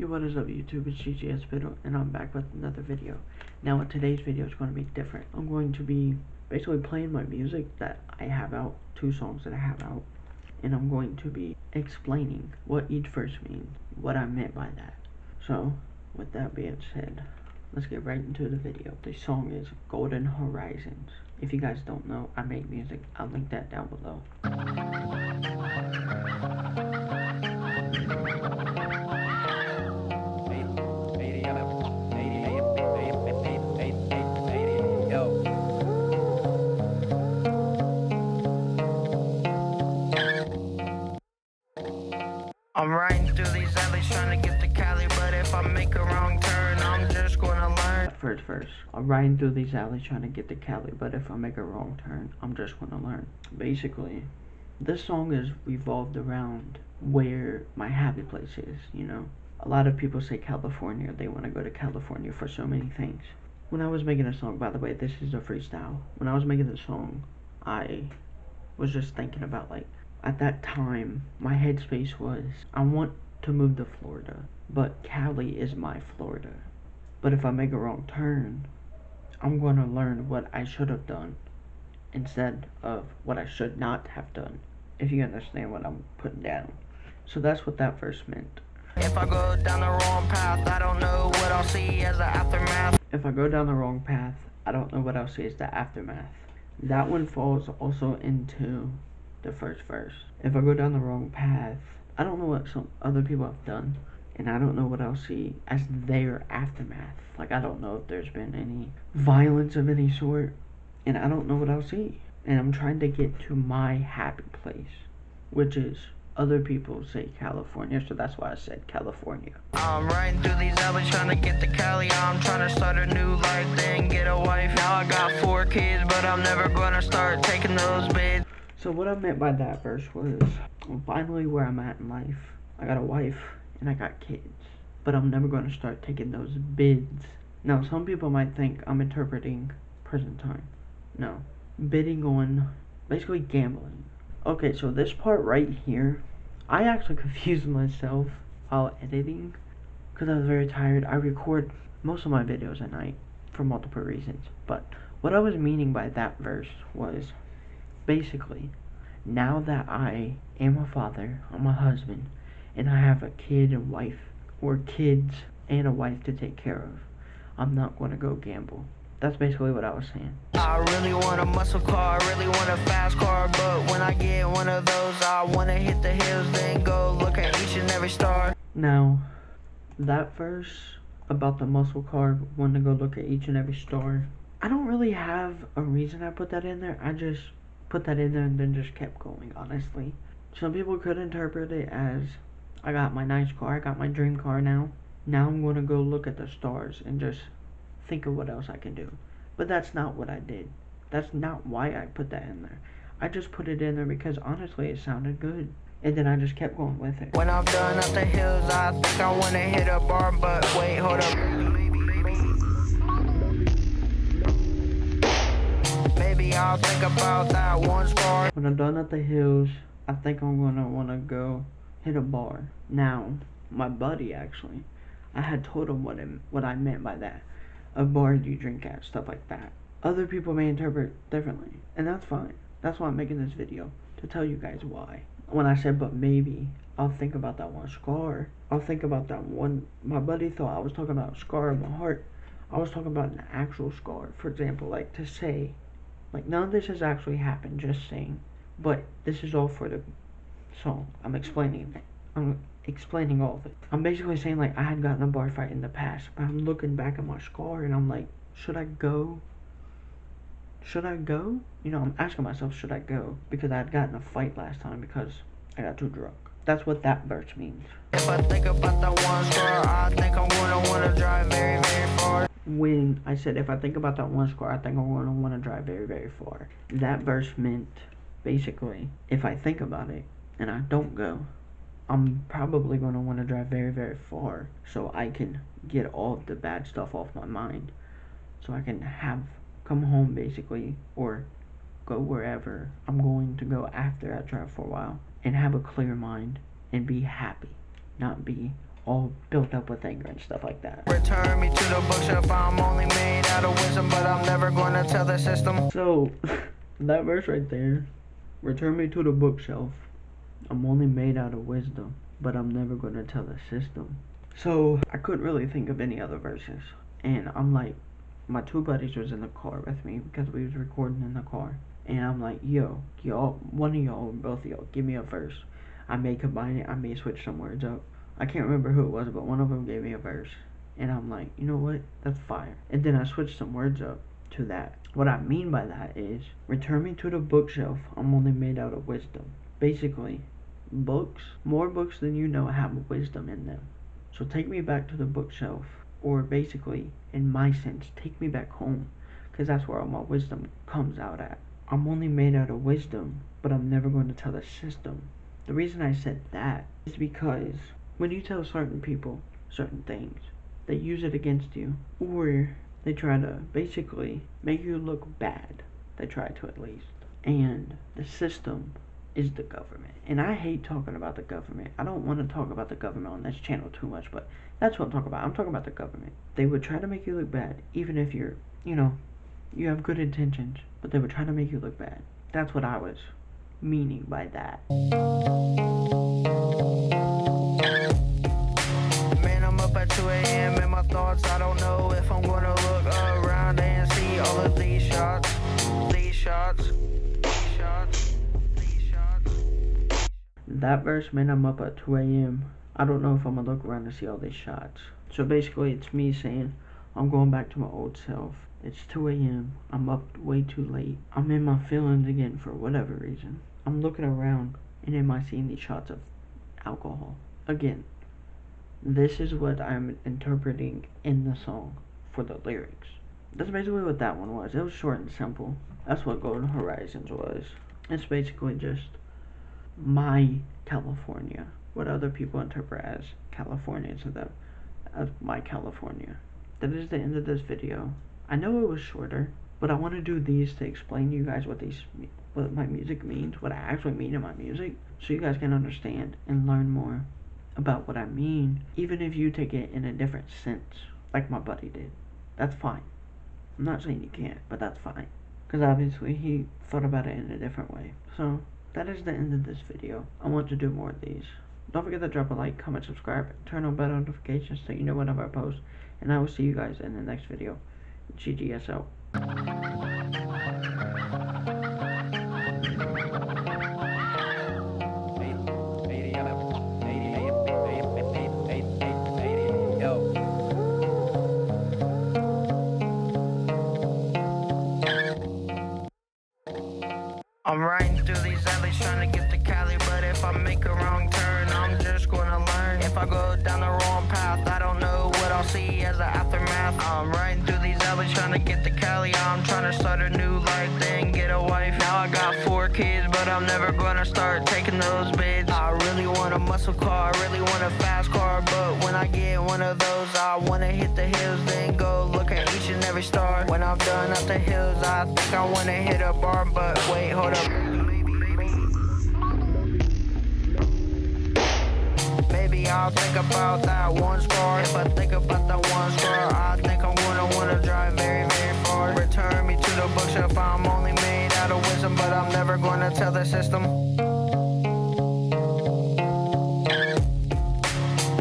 Yo, what is up YouTube, it's GGS Fiddle, and I'm back with another video. Now today's video is going to be different. I'm going to be basically playing my music that I have out, 2 songs that I have out, and I'm going to be explaining what each verse means, what I meant by that. So, with that being said, let's get right into the video. The song is Golden Horizons. If you guys don't know, I make music. I'll link that down below. I'm riding through these alleys trying to get to Cali, but if I make a wrong turn, I'm just gonna learn. First verse. I'm riding through these alleys trying to get to Cali, but if I make a wrong turn, I'm just gonna learn. Basically, this song is revolved around where my happy place is, you know. A lot of people say California, they want to go to California for so many things. When I was making a song, by the way, this is a freestyle. When I was making the song, I was just thinking about, like, at that time, my headspace was, I want to move to Florida, but Cali is my Florida. But if I make a wrong turn, I'm going to learn what I should have done instead of what I should not have done, if you understand what I'm putting down. So that's what that verse meant. If I go down the wrong path, I don't know what I'll see as the aftermath. If I go down the wrong path, I don't know what I'll see as the aftermath. That one falls also into the first verse. If I go down the wrong path, I don't know what some other people have done, and I don't know what I'll see as their aftermath. Like, I don't know if there's been any violence of any sort, and I don't know what I'll see. And I'm trying to get to my happy place, which is, other people say California, so that's why I said California. I'm riding through these alleys trying to get to Cali. I'm trying to start a new life, then get a wife. Now I got 4 kids, but I'm never gonna start taking those bids. So what I meant by that verse was, I'm finally where I'm at in life. I got a wife and I got kids, but I'm never going to start taking those bids. Now, some people might think I'm interpreting present time. No, bidding on basically gambling. Okay, so this part right here, I actually confused myself while editing because I was very tired. I record most of my videos at night for multiple reasons, but what I was meaning by that verse was, basically, now that I am a father, I'm a husband, and I have a kid and wife, or kids and a wife to take care of, I'm not going to go gamble. That's basically what I was saying. I really want a muscle car, really want a fast car, but when I get one of those, I want to hit the hills, then go look at each and every star. Now, that verse about the muscle car, wanting to go look at each and every star, I don't really have a reason I put that in there. I just put that in there and then just kept going, honestly. Some people could interpret it as, I got my nice car, I got my dream car now I'm going to go look at the stars and just think of what else I can do. But that's not what I did. That's not why I put that in there. I just put it in there because honestly it sounded good, and then I just kept going with it. When I'm done up the hills, I think I want to hit a bar, but wait, hold up. Maybe I'll think about that one scar. When I'm done at the hills, I think I'm gonna wanna go hit a bar. Now, my buddy actually, I had told him what I meant by that. A bar you drink at, stuff like that. Other people may interpret differently, and that's fine. That's why I'm making this video, to tell you guys why. When I said, but maybe I'll think about that one scar, I'll think about that one, my buddy thought I was talking about a scar of my heart. I was talking about an actual scar. For example, like to say, like, none of this has actually happened, just saying. But this is all for the song. I'm explaining it. I'm explaining all of it. I'm basically saying, like, I had gotten a bar fight in the past, but I'm looking back at my scar and I'm like, should I go? Should I go? You know, I'm asking myself, should I go? Because I had gotten a fight last time because I got too drunk. That's what that verse means. If I think about that one scar, I think I'm gonna wanna drive very, very far. When I said, if I think about that one scar, I think I'm going to want to drive very, very far. That verse meant, basically, if I think about it and I don't go, I'm probably going to want to drive very, very far so I can get all of the bad stuff off my mind. So I can come home, basically, or go wherever I'm going to go after I drive for a while and have a clear mind and be happy, not be all built up with anger and stuff like that. Return me to the bookshelf. I'm only made out of wisdom, but I'm never gonna tell the system. So, that verse right there, return me to the bookshelf. I'm only made out of wisdom, but I'm never gonna tell the system. So, I couldn't really think of any other verses. And I'm like, my two buddies was in the car with me because we was recording in the car. And I'm like, yo, y'all, one of y'all, both of y'all, give me a verse. I may combine it, I may switch some words up. I can't remember who it was, but one of them gave me a verse. And I'm like, you know what, that's fire. And then I switched some words up to that. What I mean by that is, return me to the bookshelf, I'm only made out of wisdom. Basically, books, more books than you know have wisdom in them. So take me back to the bookshelf, or basically, in my sense, take me back home, because that's where all my wisdom comes out at. I'm only made out of wisdom, but I'm never going to tell the system. The reason I said that is because when you tell certain people certain things, they use it against you, or they try to basically make you look bad. They try to, at least. And the system is the government. And I hate talking about the government. I don't want to talk about the government on this channel too much, but that's what I'm talking about. I'm talking about the government. They would try to make you look bad, even if you're, you have good intentions, but they would try to make you look bad. That's what I was meaning by that. Man, I'm up at 2 a.m. in my thoughts. I don't know if I'm gonna look around and see all of these shots. These shots. These shots. These shots. That verse, man, I'm up at 2 a.m. I don't know if I'm gonna look around and see all these shots. So basically, it's me saying, I'm going back to my old self. It's 2 a.m. I'm up way too late. I'm in my feelings again for whatever reason. I'm looking around, and am I seeing these shots of alcohol? Again, this is what I'm interpreting in the song for the lyrics. That's basically what that one was. It was short and simple. That's what Golden Horizons was. It's basically just my California. What other people interpret as California to them. As my California. That is the end of this video. I know it was shorter, but I want to do these to explain to you guys what my music means, what I actually mean in my music, so you guys can understand and learn more about what I mean, even if you take it in a different sense, like my buddy did. That's fine. I'm not saying you can't, but that's fine. Because obviously he thought about it in a different way. So, that is the end of this video. I want to do more of these. Don't forget to drop a like, comment, subscribe, turn on bell notifications so you know whenever I post. And I will see you guys in the next video. GGSO. I'm riding through these alleys trying to get to Cali, but if I make a wrong turn, I'm just gonna learn. If I go down the wrong path, I don't know what I'll see as the aftermath. I'm riding through these alleys trying to get to Cali. I'm trying to start a new life, then get a wife. Now I got 4 kids, but I'm never gonna start taking those bids. I really want a muscle car, I really want a fast car, but when I get one of those, I wanna hit the hills, then go look at each and every star. When I'm done at the hills, I think I wanna hit a bar, but wait, hold up. Maybe I'll think about that one scar. If I think about that one scar, I think I'm gonna wanna drive very, very far. Return me to the bookshelf. I'm only made out of wisdom, but I'm never gonna tell the system.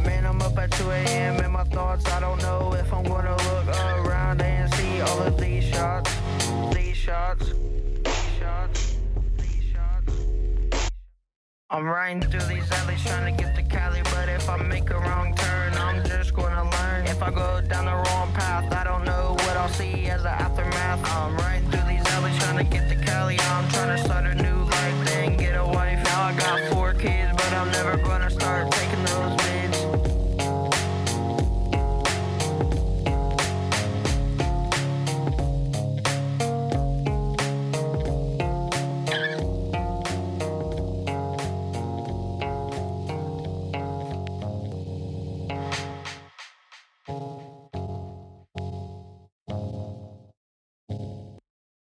Man, I'm up at 2 a.m. in my thoughts. I don't know if I'm gonna look around and see all of these shots. These shots. I'm riding through these alleys trying to get to Cali, but if I make a wrong turn, I'm just gonna learn. If I go down the wrong path, I don't know what I'll see as the aftermath. I'm riding through these alleys trying to get to